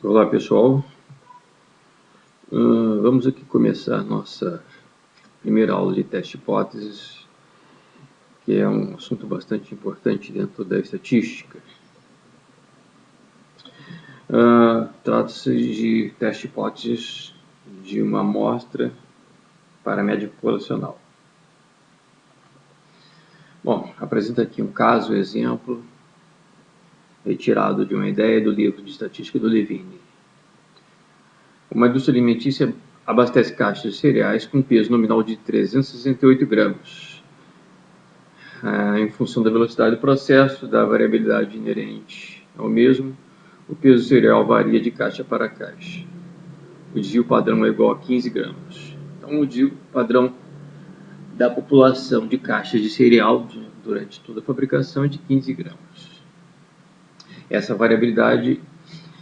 Olá pessoal, vamos aqui começar nossa primeira aula de teste de hipóteses, que é um assunto bastante importante dentro da estatística. Trata-se de teste de hipóteses de uma amostra para média populacional. Bom, apresenta aqui um caso, exemplo, retirado de uma ideia do livro de estatística do Levine. Uma indústria alimentícia abastece caixas de cereais com peso nominal de 368 gramas. Em função da velocidade do processo, da variabilidade inerente ao mesmo, o peso do cereal varia de caixa para caixa. O desvio padrão é igual a 15 gramas. Então, o desvio padrão da população de caixas de cereal durante toda a fabricação é de 15 gramas. Essa variabilidade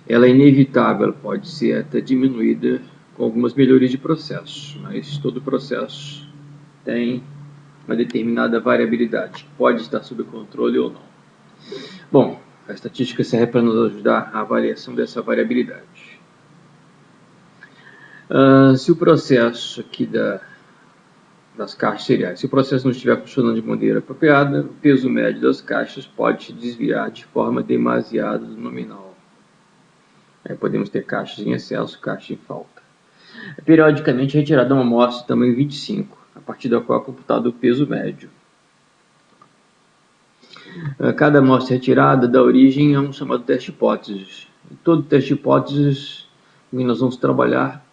ela é inevitável, ela pode ser até diminuída com algumas melhorias de processo, mas todo processo tem uma determinada variabilidade, pode estar sob controle ou não. Bom, a estatística serve para nos ajudar a avaliação dessa variabilidade. Se o processo aqui das caixas cereais, se o processo não estiver funcionando de maneira apropriada, o peso médio das caixas pode se desviar de forma demasiada do nominal. Aí podemos ter caixas em excesso, caixas em falta. Periodicamente é retirada uma amostra de tamanho 25, a partir da qual é computado o peso médio. Cada amostra retirada dá origem a um chamado teste de hipóteses. Todo teste de hipóteses que nós vamos trabalhar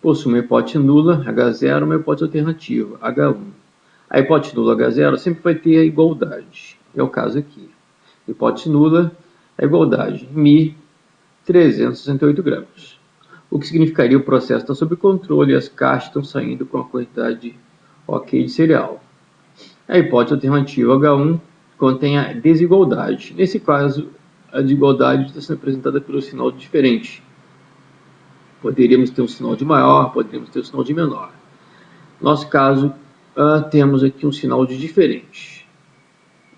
possui uma hipótese nula, H0, uma hipótese alternativa, H1. A hipótese nula, H0, sempre vai ter a igualdade. É o caso aqui. Hipótese nula, a igualdade, μ, 368 gramas. O que significaria o processo está sob controle e as caixas estão saindo com a quantidade ok de cereal. A hipótese alternativa H1 contém a desigualdade. Nesse caso, a desigualdade está sendo apresentada pelo sinal diferente. Poderíamos ter um sinal de maior, poderíamos ter um sinal de menor. No nosso caso, temos aqui um sinal de diferente.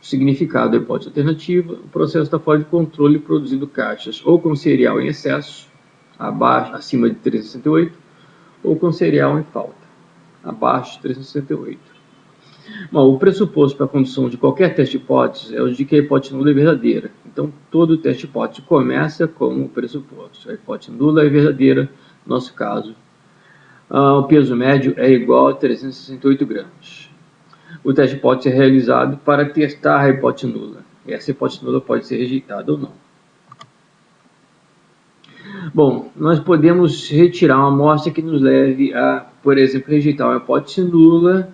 O significado da hipótese alternativa: o processo está fora de controle, produzindo caixas ou com cereal em excesso, acima de 368, ou com cereal em falta, abaixo de 368. Bom, o pressuposto para a condução de qualquer teste de hipótese é o de que a hipótese nula é verdadeira. Então, todo teste de hipótese começa com o pressuposto. A hipótese nula é verdadeira, no nosso caso. O peso médio é igual a 368 gramas. O teste de hipótese é realizado para testar a hipótese nula. Essa hipótese nula pode ser rejeitada ou não. Bom, nós podemos retirar uma amostra que nos leve a, por exemplo, rejeitar uma hipótese nula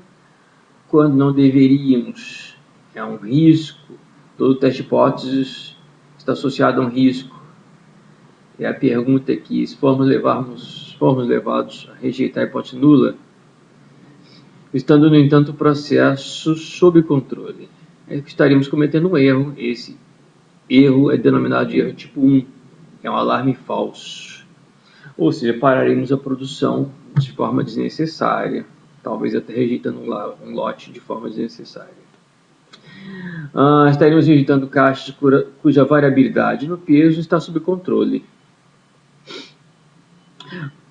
quando não deveríamos. É um risco. Todo teste de hipóteses está associado a um risco. É a pergunta aqui: se formos levados a rejeitar a hipótese nula, estando, no entanto, o processo sob controle, estaríamos cometendo um erro. Esse erro é denominado de erro tipo 1, é um alarme falso. Ou seja, pararemos a produção de forma desnecessária, talvez até rejeitando um lote de forma desnecessária. Estaríamos rejeitando caixas cuja variabilidade no peso está sob controle.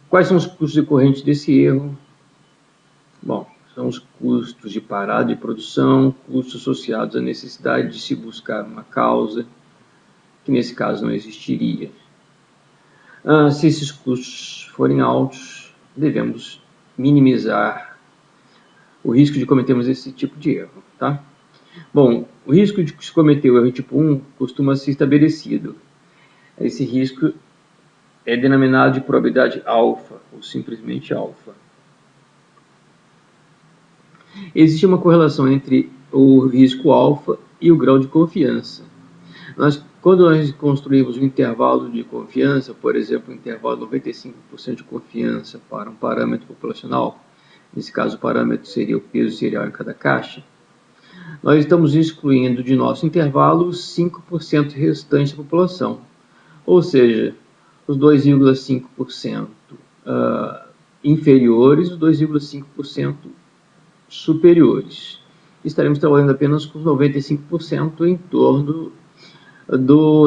Quais são os custos decorrentes desse erro? Bom, são os custos de parada de produção, custos associados à necessidade de se buscar uma causa, que nesse caso não existiria. Se esses custos forem altos, devemos minimizar o risco de cometermos esse tipo de erro, tá? Bom, o risco de se cometer o erro tipo 1 costuma ser estabelecido. Esse risco é denominado de probabilidade alfa, ou simplesmente alfa. Existe uma correlação entre o risco alfa e o grau de confiança. Quando nós construímos um intervalo de confiança, por exemplo, um intervalo de 95% de confiança para um parâmetro populacional, nesse caso o parâmetro seria o peso cereal em cada caixa, nós estamos excluindo de nosso intervalo os 5% restantes da população, ou seja, os 2,5% inferiores e os 2,5% superiores. Estaremos trabalhando apenas com 95% em torno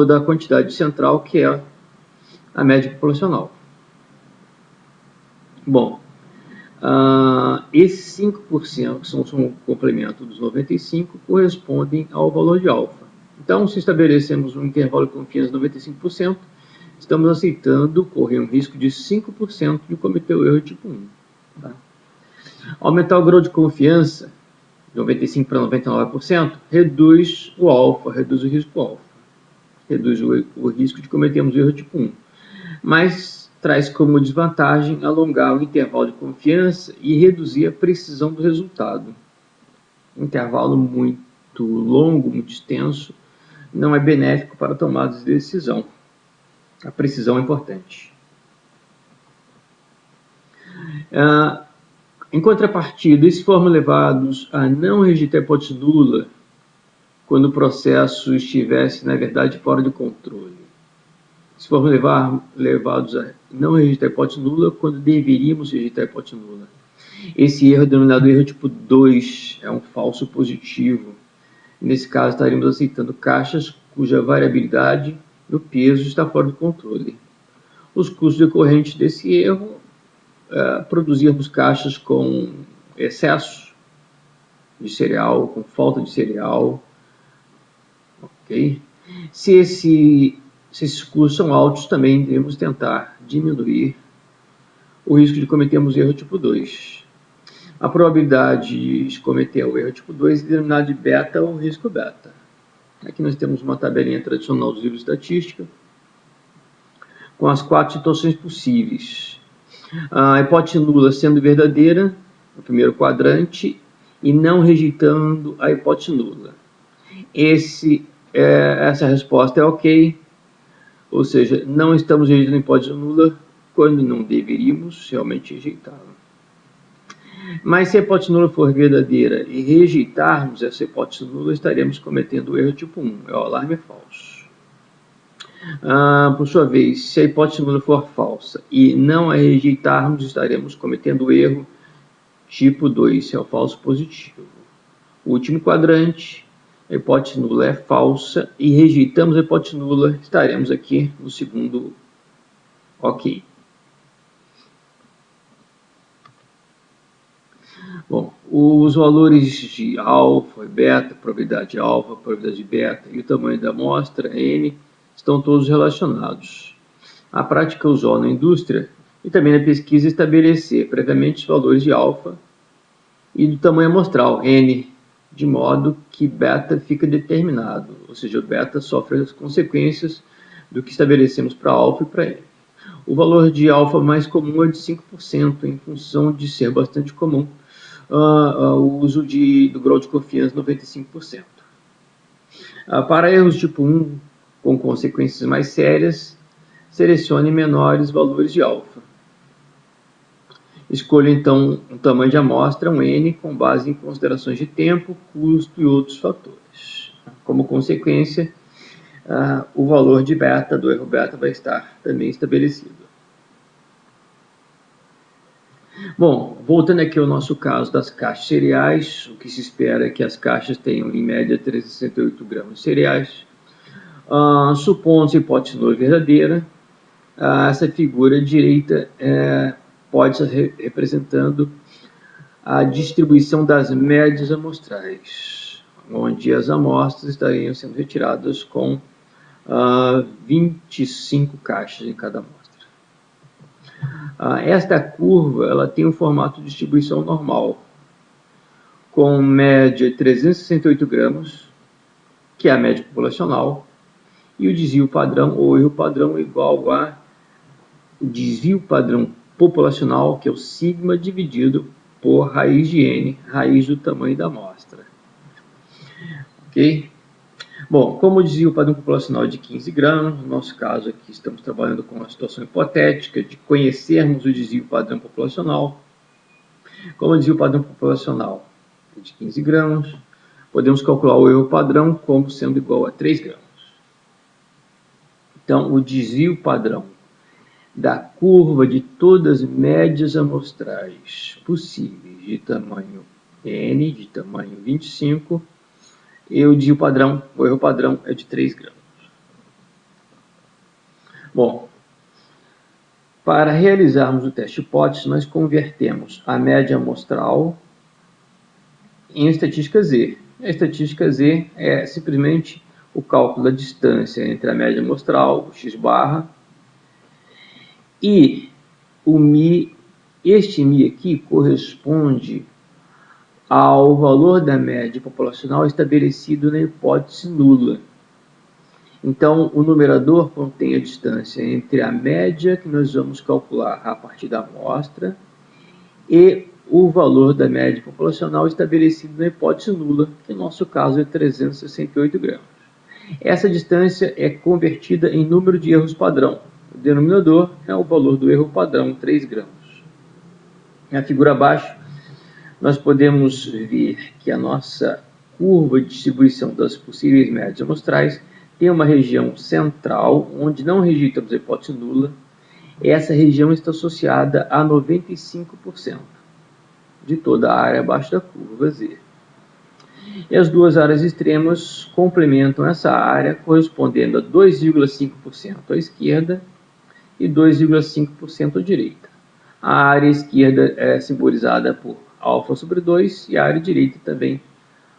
da quantidade central, que é a média populacional. Bom, esses 5%, que são o complemento dos 95%, correspondem ao valor de alfa. Então, se estabelecemos um intervalo de confiança de 95%, estamos aceitando correr um risco de 5% de cometer o erro tipo 1. Tá? Aumentar o grau de confiança de 95% para 99% reduz o alfa, reduz o risco alfa, reduz o risco de cometermos o erro tipo 1. Mas traz como desvantagem alongar o intervalo de confiança e reduzir a precisão do resultado. Um intervalo muito longo, muito extenso, não é benéfico para tomadas de decisão. A precisão é importante. Em contrapartida, se formos levados a não rejeitar a hipótese nula quando o processo estivesse, na verdade, fora de controle. Se formos levados a não rejeitar a hipótese nula quando deveríamos rejeitar a hipótese nula. Esse erro é denominado erro tipo 2, é um falso positivo. Nesse caso, estaremos aceitando caixas cuja variabilidade no peso está fora do controle. Os custos decorrentes desse erro produzirmos caixas com excesso de cereal, com falta de cereal. Okay? Se esses custos são altos, também devemos tentar diminuir o risco de cometermos erro tipo 2. A probabilidade de cometer o erro tipo 2 é denominada de beta ou risco beta. Aqui nós temos uma tabelinha tradicional dos livros de estatística com as 4 situações possíveis. A hipótese nula sendo verdadeira, no primeiro quadrante, e não rejeitando a hipótese nula. Essa resposta é ok, ou seja, não estamos rejeitando a hipótese nula quando não deveríamos realmente rejeitá-la. Mas se a hipótese nula for verdadeira e rejeitarmos essa hipótese nula, estaremos cometendo o erro tipo 1, o alarme é falso. Por sua vez, se a hipótese nula for falsa e não a rejeitarmos, estaremos cometendo o erro tipo 2, é o falso positivo. O último quadrante, a hipótese nula é falsa e rejeitamos a hipótese nula, estaremos aqui no segundo ok. Bom, os valores de alfa e beta, probabilidade de alfa, probabilidade de beta e o tamanho da amostra, n, estão todos relacionados. A prática usual na indústria e também na pesquisa é estabelecer previamente os valores de alfa e do tamanho amostral, n, de modo que beta fica determinado, ou seja, o beta sofre as consequências do que estabelecemos para alfa e para n. O valor de alfa mais comum é de 5%, em função de ser bastante comum o uso do grau de confiança 95%. Para erros tipo 1, com consequências mais sérias, selecione menores valores de alfa. Escolha então um tamanho de amostra, um n, com base em considerações de tempo, custo e outros fatores. Como consequência, o valor de beta, do erro beta, vai estar também estabelecido. Bom, voltando aqui ao nosso caso das caixas cereais, o que se espera é que as caixas tenham em média 368 gramas de cereais. Supondo a hipótese nula verdadeira, essa figura direita pode estar representando a distribuição das médias amostrais, onde as amostras estariam sendo retiradas com 25 caixas em cada amostra. Esta curva ela tem um formato de distribuição normal, com média de 368 gramas, que é a média populacional, e o desvio padrão ou erro padrão é igual a o desvio padrão populacional, que é o sigma dividido por raiz de n, raiz do tamanho da amostra. Ok? Bom, como o desvio padrão populacional é de 15 gramas, no nosso caso aqui estamos trabalhando com uma situação hipotética de conhecermos o desvio padrão populacional. Como o desvio padrão populacional é de 15 gramas, podemos calcular o erro padrão como sendo igual a 3 gramas. Então, o desvio padrão da curva de todas as médias amostrais possíveis de tamanho n, de tamanho 25, e o desvio padrão, o erro padrão é de 3 gramas. Bom, Para realizarmos o teste hipótese, nós convertemos a média amostral em estatística Z. A estatística Z é simplesmente o cálculo da distância entre a média amostral, o x barra, e o μ. Este μ aqui corresponde ao valor da média populacional estabelecido na hipótese nula. Então, o numerador contém a distância entre a média que nós vamos calcular a partir da amostra e o valor da média populacional estabelecido na hipótese nula, que no nosso caso é 368 gramas. Essa distância é convertida em número de erros padrão. O denominador é o valor do erro padrão, 3 gramas. Na figura abaixo, nós podemos ver que a nossa curva de distribuição das possíveis médias amostrais tem uma região central, onde não rejeitamos a hipótese nula. Essa região está associada a 95% de toda a área abaixo da curva Z. E as duas áreas extremas complementam essa área, correspondendo a 2,5% à esquerda e 2,5% à direita. A área esquerda é simbolizada por alfa sobre 2 e a área direita também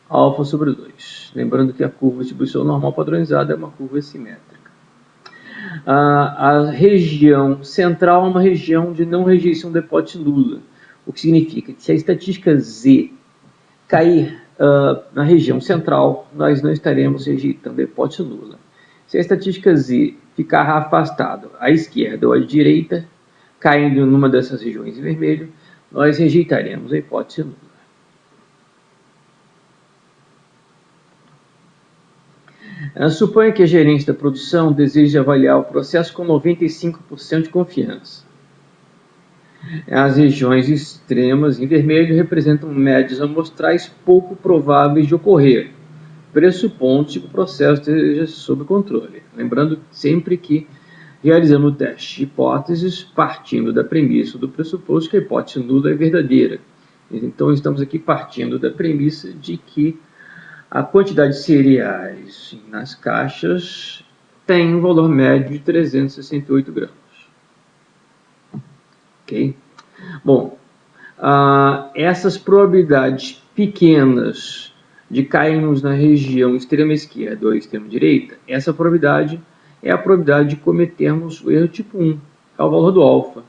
alfa sobre 2. Lembrando que a curva de distribuição normal padronizada é uma curva simétrica. A região central é uma região de não rejeição da hipótese nula, o que significa que se a estatística Z cair na região central, nós não estaremos rejeitando a hipótese nula. Se a estatística Z ficar afastada à esquerda ou à direita, caindo numa dessas regiões em vermelho, nós rejeitaremos a hipótese nula. Suponha que a gerente da produção deseje avaliar o processo com 95% de confiança. As regiões extremas em vermelho representam médias amostrais pouco prováveis de ocorrer, pressupondo que o processo esteja sob controle. Lembrando sempre que realizamos o teste de hipóteses partindo da premissa do pressuposto que a hipótese nula é verdadeira. Então, estamos aqui partindo da premissa de que a quantidade de cereais nas caixas tem um valor médio de 368 gramas. Ok? Bom, essas probabilidades pequenas de cairmos na região extrema esquerda ou extrema direita, essa probabilidade é a probabilidade de cometermos o erro tipo 1, é o valor do alfa.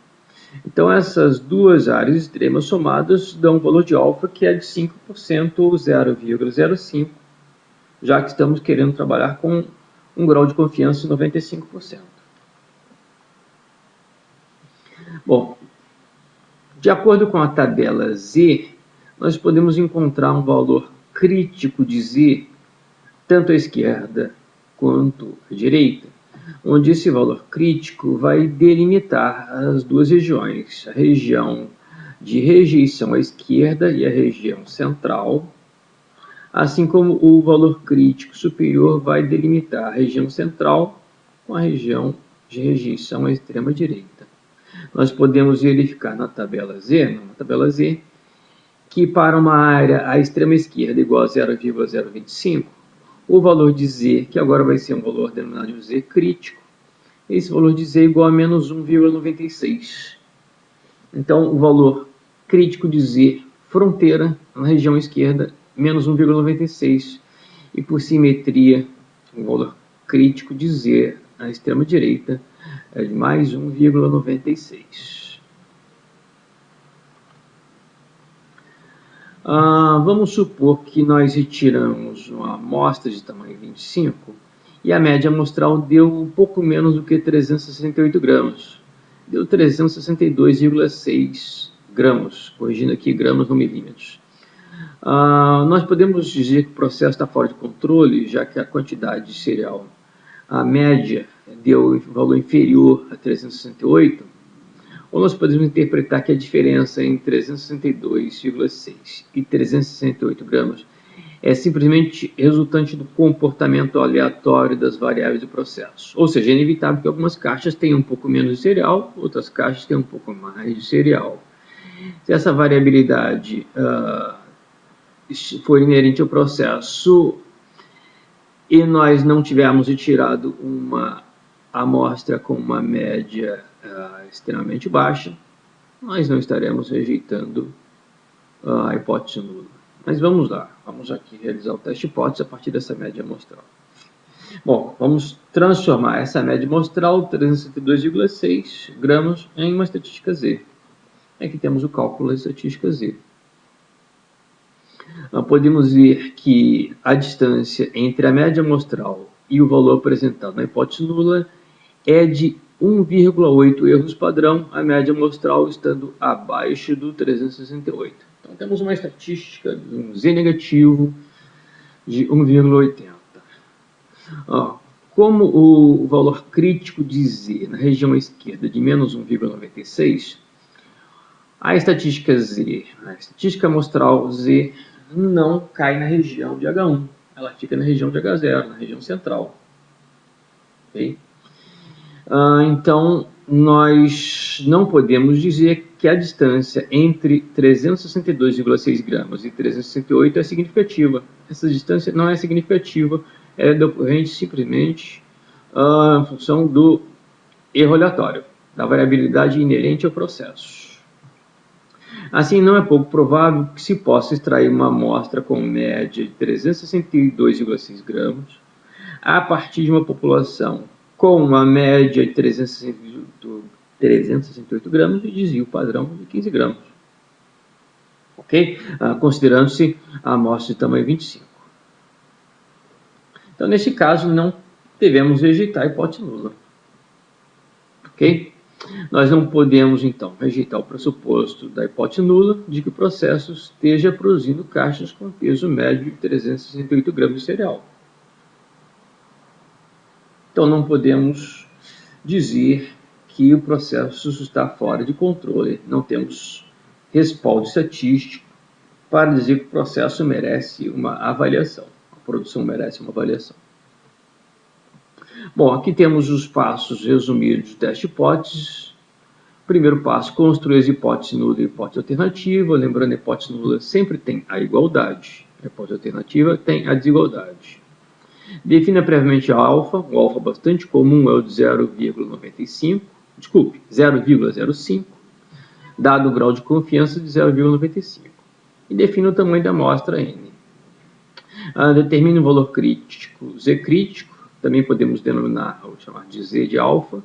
Então, essas duas áreas extremas somadas dão um valor de alfa que é de 5% ou 0,05, já que estamos querendo trabalhar com um grau de confiança de 95%. Bom, de acordo com a tabela Z, nós podemos encontrar um valor crítico de Z, tanto à esquerda quanto à direita, onde esse valor crítico vai delimitar as duas regiões, a região de rejeição à esquerda e a região central, assim como o valor crítico superior vai delimitar a região central com a região de rejeição à extrema direita. Nós podemos verificar na tabela Z, que para uma área à extrema esquerda igual a 0,025, o valor de Z, que agora vai ser um valor denominado de Z crítico, esse valor de Z é igual a menos 1,96. Então, o valor crítico de Z fronteira, na região esquerda, menos 1,96. E por simetria, o valor crítico de Z na extrema direita é de mais 1,96. Vamos supor que nós retiramos uma amostra de tamanho 25 e a média amostral deu um pouco menos do que 368 gramas. Deu 362,6 gramas, corrigindo aqui gramas no milímetros. Nós podemos dizer que o processo está fora de controle, já que a quantidade de cereal, a média, deu um valor inferior a 368, ou nós podemos interpretar que a diferença entre 362,6 e 368 gramas é simplesmente resultante do comportamento aleatório das variáveis do processo. Ou seja, é inevitável que algumas caixas tenham um pouco menos de cereal, outras caixas tenham um pouco mais de cereal. Se essa variabilidade for inerente ao processo e nós não tivermos retirado uma amostra com uma média extremamente baixa, nós não estaremos rejeitando a hipótese nula. Mas vamos lá, vamos aqui realizar o teste hipótese a partir dessa média amostral. Bom, vamos transformar essa média amostral, 362,6 gramas, em uma estatística Z. Aqui temos o cálculo da estatística Z. Podemos ver que a distância entre a média amostral e o valor apresentado na hipótese nula é de 1,8 erros padrão, a média amostral estando abaixo do 368. Então temos uma estatística de um Z negativo de 1,80. Como o valor crítico de Z na região esquerda de menos 1,96, a estatística Z, a estatística amostral Z, não cai na região de H1, ela fica na região de H0, na região central. Okay? Então, nós não podemos dizer que a distância entre 362,6 gramas e 368 é significativa. Essa distância não é significativa, é decorrente simplesmente em função do erro aleatório, da variabilidade inerente ao processo. Assim, não é pouco provável que se possa extrair uma amostra com média de 362,6 gramas a partir de uma população com uma média de 368 gramas e desvio padrão de 15 gramas. Ok? Considerando-se a amostra de tamanho 25. Então, nesse caso, não devemos rejeitar a hipótese nula. Ok? Nós não podemos, então, rejeitar o pressuposto da hipótese nula de que o processo esteja produzindo caixas com peso médio de 368 gramas de cereal. Então, não podemos dizer que o processo está fora de controle. Não temos respaldo estatístico para dizer que o processo merece uma avaliação. A produção merece uma avaliação. Bom, aqui temos os passos resumidos do teste hipóteses. Primeiro passo, construir as hipóteses nula e hipótese alternativa. Lembrando, a hipótese nula sempre tem a igualdade. A hipótese alternativa tem a desigualdade. Defina previamente a alfa. O alfa bastante comum é o de 0,95. Desculpe, 0,05. Dado o grau de confiança de 0,95. E defina o tamanho da amostra N. Determine o valor crítico Z crítico. Também podemos denominar ou chamar de Z de alfa.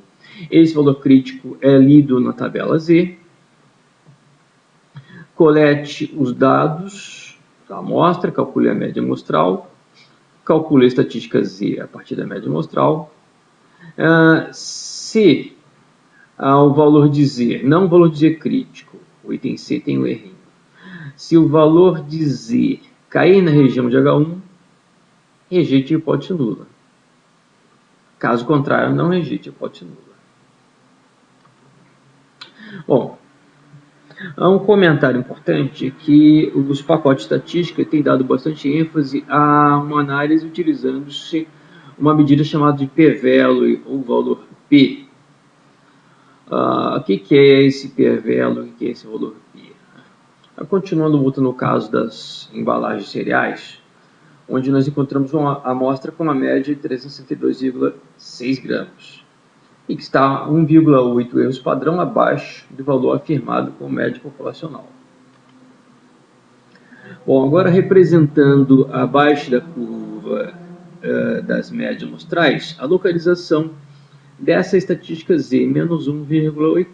Esse valor crítico é lido na tabela Z. Colete os dados da amostra, calcule a média amostral, calcule a estatística Z a partir da média amostral. Se o valor de Z, não o valor de Z crítico, o item C tem um errinho. Se o valor de Z cair na região de H1, rejeite a hipótese nula. Caso contrário, não rejeite a hipótese nula. Bom, há um comentário importante que os pacotes de estatística têm dado bastante ênfase a uma análise utilizando-se uma medida chamada de p-value, ou valor P. O que é esse p-value? O que é esse valor P? Continuando no caso das embalagens cereais, onde nós encontramos uma amostra com uma média de 362,6 gramas e que está 1,8 erros padrão abaixo do valor afirmado como média populacional. Bom, agora representando abaixo da curva das médias amostrais, a localização dessa estatística Z, menos 1,80.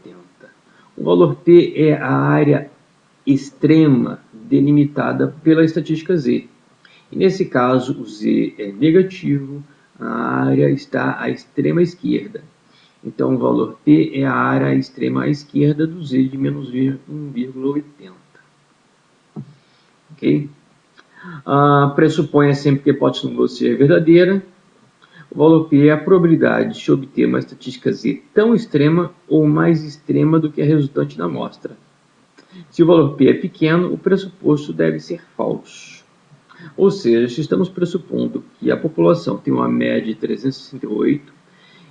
O valor P é a área extrema delimitada pela estatística Z. E nesse caso, o Z é negativo, a área está à extrema esquerda. Então, o valor P é a área extrema à esquerda do Z de menos 1,80. Ok? Pressupõe sempre que a hipótese nula seja verdadeira. O valor P é a probabilidade de se obter uma estatística Z tão extrema ou mais extrema do que a resultante da amostra. Se o valor P é pequeno, o pressuposto deve ser falso. Ou seja, se estamos pressupondo que a população tem uma média de 368,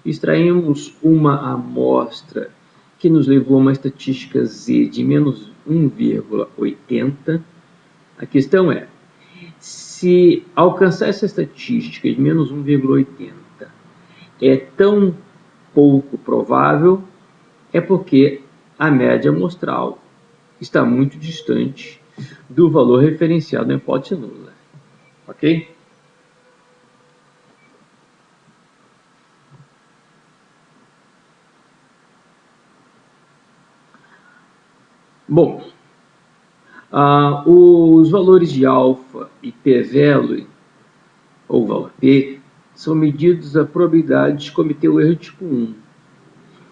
extraímos uma amostra que nos levou a uma estatística Z de menos 1,80. A questão é, se alcançar essa estatística de menos 1,80 é tão pouco provável é porque a média amostral está muito distante do valor referenciado na hipótese nula. Ok? Bom, os valores de alfa e p-value, ou valor P, são medidos a probabilidade de cometer o erro tipo 1.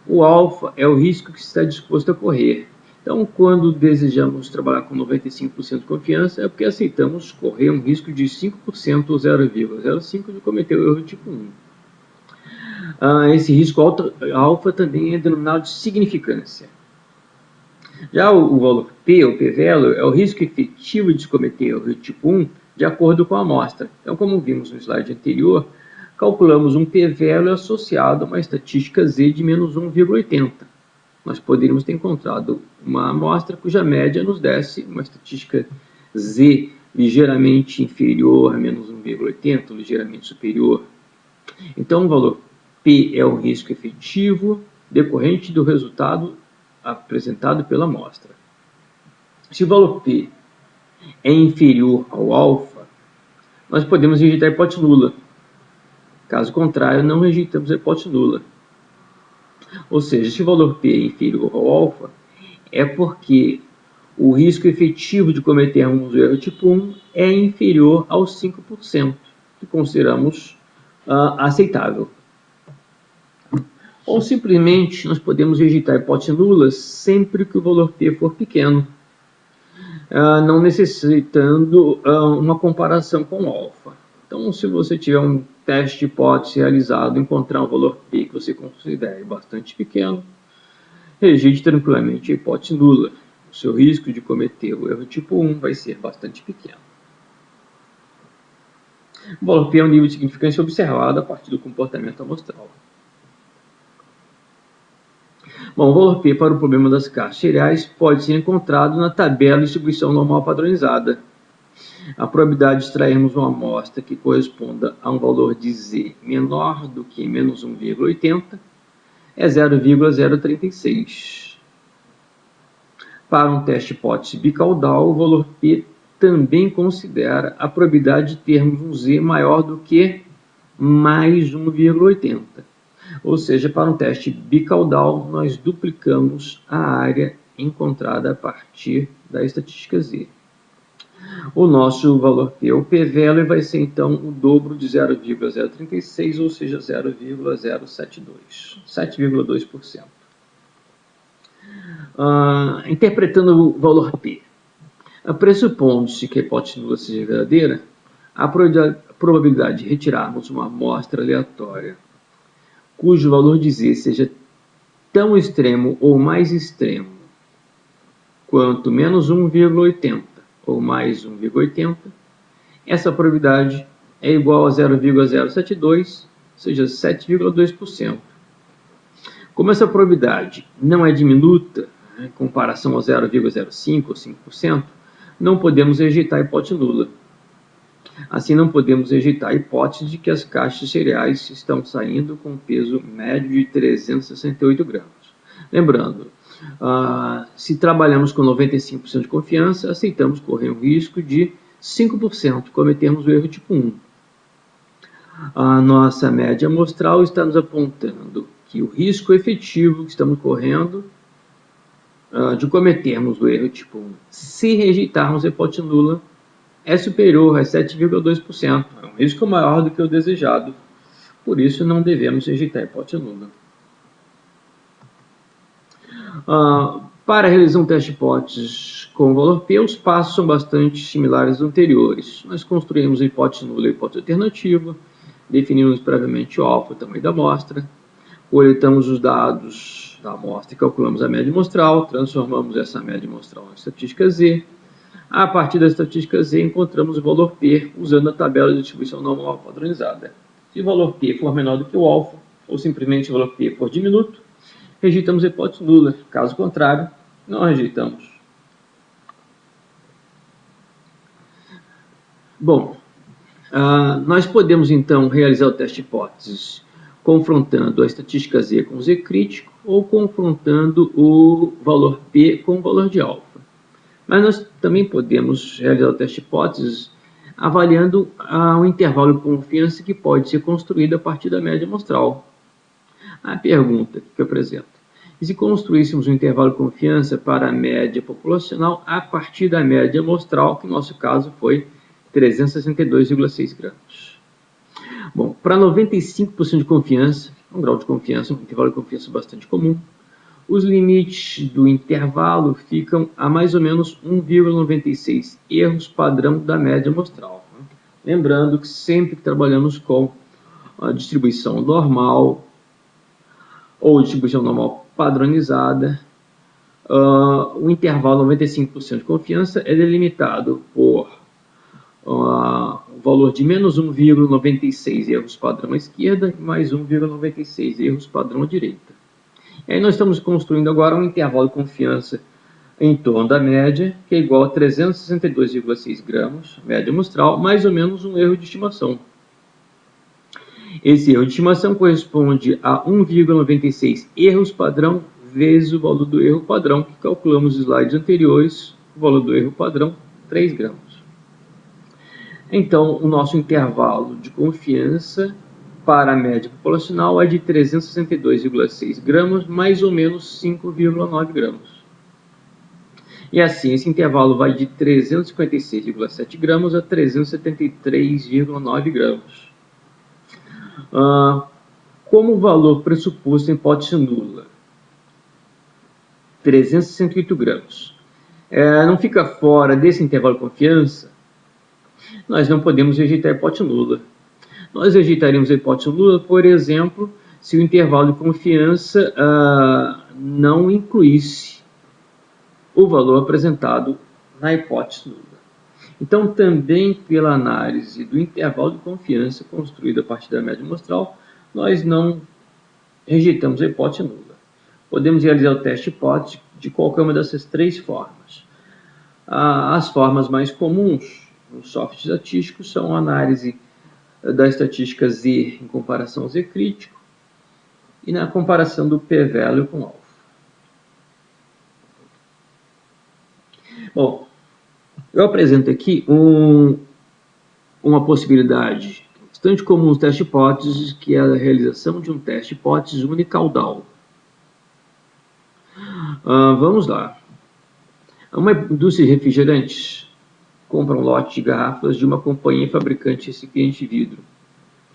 O alfa é o risco que está disposto a correr. Então, quando desejamos trabalhar com 95% de confiança, é porque aceitamos correr um risco de 5% ou 0,05 de cometer o erro tipo 1. Esse risco alfa também é denominado de significância. Já o valor P, ou p-value, é o risco efetivo de cometer erro tipo 1 de acordo com a amostra. Então, como vimos no slide anterior, calculamos um p-value associado a uma estatística z de menos 1,80. Nós poderíamos ter encontrado uma amostra cuja média nos desse uma estatística z ligeiramente inferior a menos 1,80, ligeiramente superior. Então, o valor P é o risco efetivo decorrente do resultado apresentado pela amostra. Se o valor P é inferior ao alfa, nós podemos rejeitar a hipótese nula. Caso contrário, não rejeitamos a hipótese nula. Ou seja, se o valor P é inferior ao alfa, é porque o risco efetivo de cometermos o erro tipo 1 é inferior aos 5%, que consideramos aceitável. Ou simplesmente nós podemos rejeitar a hipótese nula sempre que o valor P for pequeno, não necessitando uma comparação com alfa. Então, se você tiver um teste de hipótese realizado, encontrar um valor P que você considere bastante pequeno, rejeite tranquilamente a hipótese nula. O seu risco de cometer o erro tipo 1 vai ser bastante pequeno. O valor P é um nível de significância observado a partir do comportamento amostral. Bom, o valor P para o problema das caixas cereais pode ser encontrado na tabela de distribuição normal padronizada. A probabilidade de extrairmos uma amostra que corresponda a um valor de z menor do que menos 1,80 é 0,036. Para um teste hipótese bicaudal, o valor P também considera a probabilidade de termos um z maior do que mais 1,80. Ou seja, para um teste bicaudal, nós duplicamos a área encontrada a partir da estatística z. O nosso valor P, o p-value, vai ser então o dobro de 0,036, ou seja, 0,072, 7,2%. Interpretando o valor P, pressupondo-se que a hipótese nula seja verdadeira, a probabilidade de retirarmos uma amostra aleatória cujo valor de z seja tão extremo ou mais extremo quanto menos 1,80 ou mais 1,80, essa probabilidade é igual a 0,072, ou seja, 7,2%. Como essa probabilidade não é diminuta, em comparação ao 0,05 ou 5%, não podemos rejeitar a hipótese nula. Assim, não podemos rejeitar a hipótese de que as caixas de cereais estão saindo com um peso médio de 368 gramas. Lembrando, se trabalhamos com 95% de confiança, aceitamos correr o risco de 5% cometermos o erro tipo 1. A nossa média amostral está nos apontando que o risco efetivo que estamos correndo de cometermos o erro tipo 1, se rejeitarmos a hipótese nula, é superior a 7,2%. É um risco maior do que o desejado. Por isso, não devemos rejeitar a hipótese nula. Para realizar um teste de hipóteses com o valor P, os passos são bastante similares aos anteriores. Nós construímos a hipótese nula e a hipótese alternativa, definimos previamente o alfa, o tamanho da amostra, coletamos os dados da amostra e calculamos a média amostral, transformamos essa média amostral em estatística Z. A partir da estatística Z, encontramos o valor P usando a tabela de distribuição normal padronizada. Se o valor P for menor do que o alfa, ou simplesmente o valor P for diminuto, rejeitamos a hipótese nula. Caso contrário, não rejeitamos. Bom, nós podemos então realizar o teste de hipóteses confrontando a estatística Z com Z crítico ou confrontando o valor P com o valor de alfa. Mas nós também podemos realizar o teste de hipóteses avaliando um intervalo de confiança que pode ser construído a partir da média amostral. A pergunta que eu apresento: e se construíssemos um intervalo de confiança para a média populacional a partir da média amostral, que no nosso caso foi 362,6 gramas? Bom, para 95% de confiança, um grau de confiança, um intervalo de confiança bastante comum, os limites do intervalo ficam a mais ou menos 1,96 erros padrão da média amostral. Lembrando que sempre que trabalhamos com a distribuição normal ou distribuição normal padronizada, o intervalo 95% de confiança é delimitado por o valor de menos 1,96 erros padrão à esquerda e mais 1,96 erros padrão à direita. E aí nós estamos construindo agora um intervalo de confiança em torno da média, que é igual a 362,6 gramas, média amostral, mais ou menos um erro de estimação. Esse erro de estimação corresponde a 1,96 erros padrão vezes o valor do erro padrão, que calculamos nos slides anteriores, o valor do erro padrão, 3 gramas. Então, o nosso intervalo de confiança para a média populacional é de 362,6 gramas, mais ou menos 5,9 gramas. E assim, esse intervalo vai de 356,7 gramas a 373,9 gramas. Como o valor pressuposto em hipótese nula, 368 gramas, não fica fora desse intervalo de confiança, nós não podemos rejeitar a hipótese nula. Nós rejeitaríamos a hipótese nula, por exemplo, se o intervalo de confiança não incluísse o valor apresentado na hipótese nula. Então, também pela análise do intervalo de confiança construído a partir da média amostral, nós não rejeitamos a hipótese nula. Podemos realizar o teste de hipótese de qualquer uma dessas três formas. As formas mais comuns nos softwares estatísticos são a análise da estatística Z em comparação ao Z crítico e na comparação do p-value com alfa. Bom, eu apresento aqui uma possibilidade bastante comum nos testes de hipóteses, que é a realização de um teste de hipóteses unicaudal. Vamos lá. Uma indústria de refrigerantes compra um lote de garrafas de uma companhia fabricante de recipiente de vidro.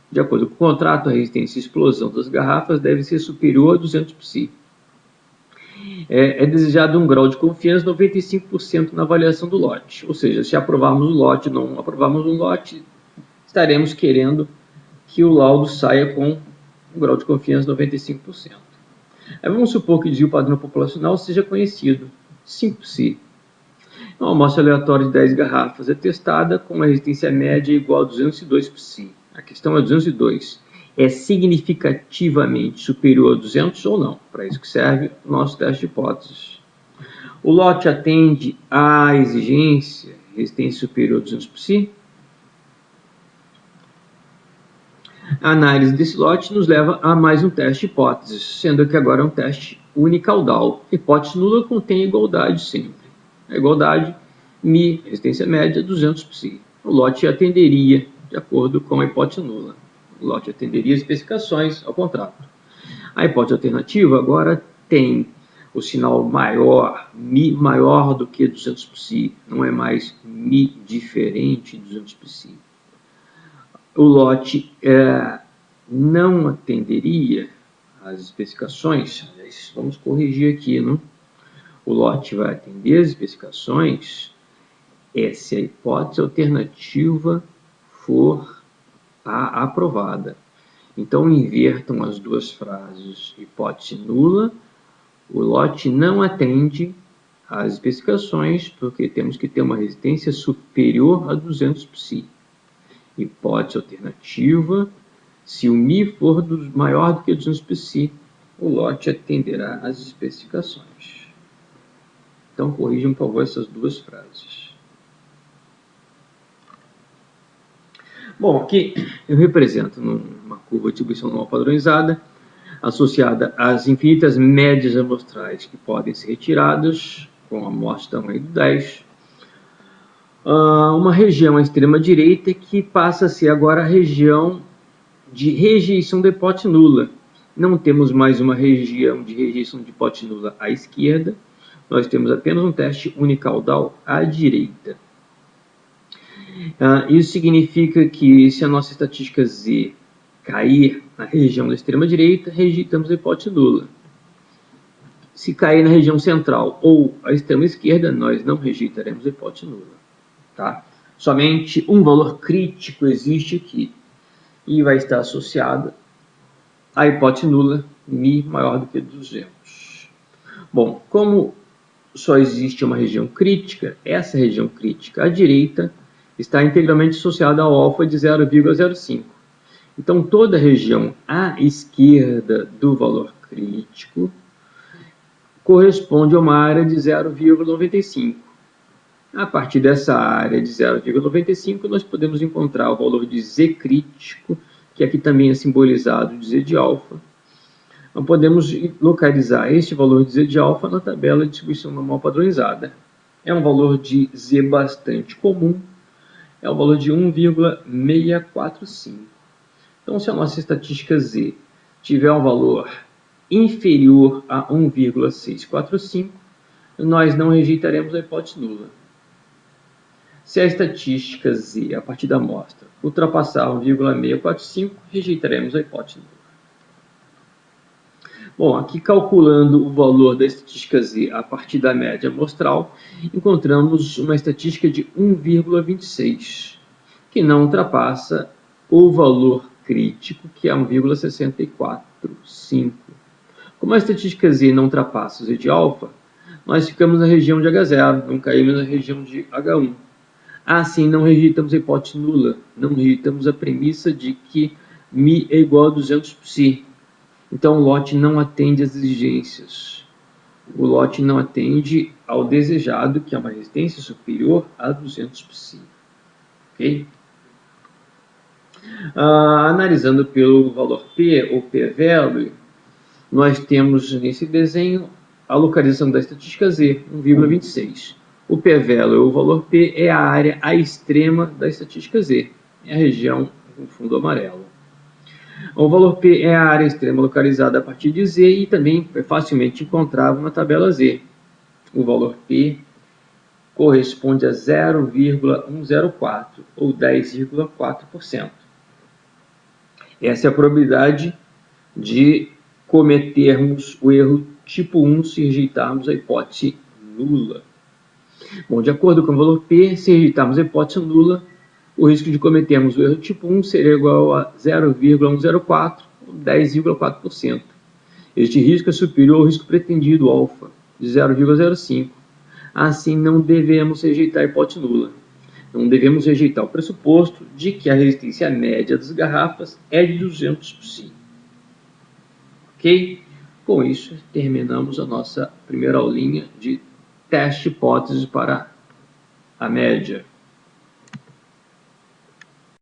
De acordo com o contrato, a resistência à explosão das garrafas deve ser superior a 200 psi. É desejado um grau de confiança de 95% na avaliação do lote. Ou seja, se aprovarmos o lote ou não aprovarmos o lote, estaremos querendo que o laudo saia com um grau de confiança de 95%. Aí vamos supor que o desvio padrão populacional seja conhecido, 5 psi. Uma amostra aleatória de 10 garrafas é testada com uma resistência média igual a 202 psi. A questão é 202. É significativamente superior a 200 ou não? Para isso que serve o nosso teste de hipóteses. O lote atende à exigência resistência superior a 200 psi? A análise desse lote nos leva a mais um teste de hipóteses, sendo que agora é um teste unicaudal. Hipótese nula contém igualdade sempre. A igualdade μ, resistência média, 200 psi. O lote atenderia de acordo com a hipótese nula. O lote atenderia as especificações ao contrato. A hipótese alternativa agora tem o sinal maior, μ maior do que 200 psi. Não é mais μ diferente de 200 psi. O lote não atenderia às especificações. Vamos corrigir aqui, não? O lote vai atender as especificações se a hipótese alternativa for a aprovada. Então, invertam as duas frases. Hipótese nula, o lote não atende às especificações, porque temos que ter uma resistência superior a 200 psi. Hipótese alternativa, se o μ for maior do que 200 psi, o lote atenderá às especificações. Então, corrijam, por favor, essas duas frases. Bom, aqui eu represento numa curva de distribuição normal padronizada, associada às infinitas médias amostrais que podem ser retiradas, com a amostra tamanho de 10, uma região à extrema direita que passa a ser agora a região de rejeição da hipótese nula. Não temos mais uma região de rejeição de hipótese nula à esquerda, nós temos apenas um teste unicaudal à direita. Isso significa que se a nossa estatística Z cair na região da extrema direita, rejeitamos a hipótese nula. Se cair na região central ou à extrema esquerda, nós não rejeitaremos a hipótese nula. Tá? Somente um valor crítico existe aqui e vai estar associado à hipótese nula, μ maior do que 200. Bom, como só existe uma região crítica, essa região crítica à direita está integralmente associada ao alfa de 0,05. Então, toda a região à esquerda do valor crítico corresponde a uma área de 0,95. A partir dessa área de 0,95, nós podemos encontrar o valor de Z crítico, que aqui também é simbolizado de Z de alfa. Nós podemos localizar este valor de Z de alfa na tabela de distribuição normal padronizada. É um valor de Z bastante comum, é o valor de 1,645. Então, se a nossa estatística Z tiver um valor inferior a 1,645, nós não rejeitaremos a hipótese nula. Se a estatística Z, a partir da amostra, ultrapassar 1,645, rejeitaremos a hipótese nula. Bom, aqui calculando o valor da estatística Z a partir da média amostral, encontramos uma estatística de 1,26, que não ultrapassa o valor crítico, que é 1,645. Como a estatística Z não ultrapassa o Z de alfa, nós ficamos na região de H0, não caímos na região de H1. Assim, não rejeitamos a hipótese nula, não rejeitamos a premissa de que μ é igual a 200 π. Então, o lote não atende às exigências. O lote não atende ao desejado, que é uma resistência superior a 200 π. Ok? Analisando pelo valor P, ou P-value, nós temos nesse desenho a localização da estatística Z, 1,26. O P-value, o valor P, é a área à extrema da estatística Z, é a região com fundo amarelo. O valor P é a área extrema localizada a partir de Z e também é facilmente encontrável na tabela Z. O valor P corresponde a 0,104 ou 10,4%. Essa é a probabilidade de cometermos o erro tipo 1 se rejeitarmos a hipótese nula. Bom, de acordo com o valor P, se rejeitarmos a hipótese nula, o risco de cometermos o erro tipo 1 seria igual a 0,104 ou 10,4%. Este risco é superior ao risco pretendido alfa, de 0,05. Assim, não devemos rejeitar a hipótese nula. Não devemos rejeitar o pressuposto de que a resistência média das garrafas é de 200 π. Ok? Com isso, terminamos a nossa primeira aulinha de teste hipóteses para a média.